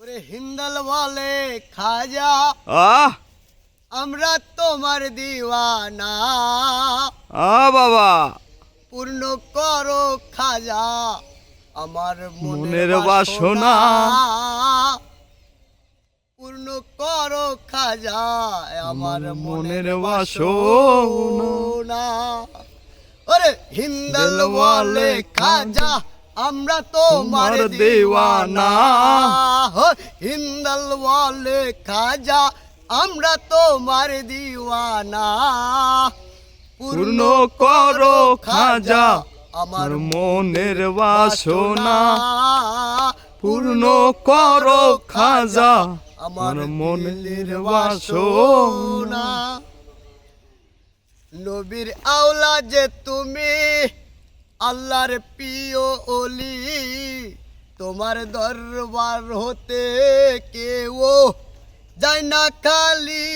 ওরে হিন্দাল বলে খাজা আহ আমরা তোমার দিওয়ানা বাবা পূর্ণ করো খাজা আমার মনের বাসনা। পূর্ণ করো খাজা আমার মনের বাসনা। বাসনা। ওরে হিন্দাল বলে খাজা আমরা তোমার দিওয়ানা। হিন্দাল বলে খাজা আমরা তোমার দিওয়ানা। পূর্ণ করো খাজা আমার মনের বাসনা। পূর্ণ করো খাজা আমার মনের বাসনা। নবীর আওলা যে তুমি আল্লাহর প্রিয় ওলি, তোমার দরবার হতে কেউ যায় না খালি।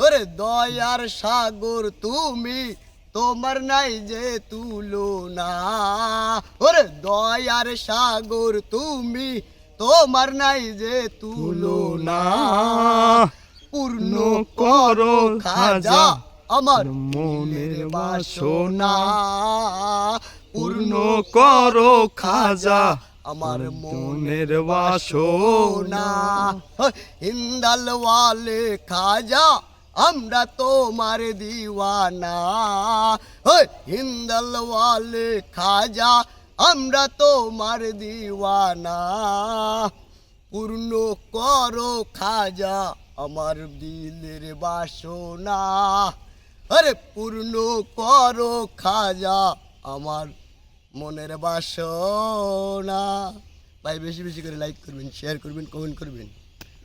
ওরে দয়ার সাগর তুমি, তোমার নাই যে তুলনা। ওরে দয়ার সাগর তুমি, তোমার নাই যে তুলনা। পূর্ণ করো খাজা আমার মনের বাসনা। পূর্ণ করো খাজা আমার মনের বাসনা। হিন্দাল ওয়ালে খাজা আমরা তোমার দিওয়ানা। হিন্দাল ওয়ালে খাজা আমরা তোমার দিওয়ানা। পূর্ণ করো খাজা আমার দিলের বাসনা। আরে পূর্ণ করো খাজা আমার মনের বাসনা। ভাই বেশি বেশি করে লাইক করবেন, শেয়ার করবেন, কমেন্ট করবেন।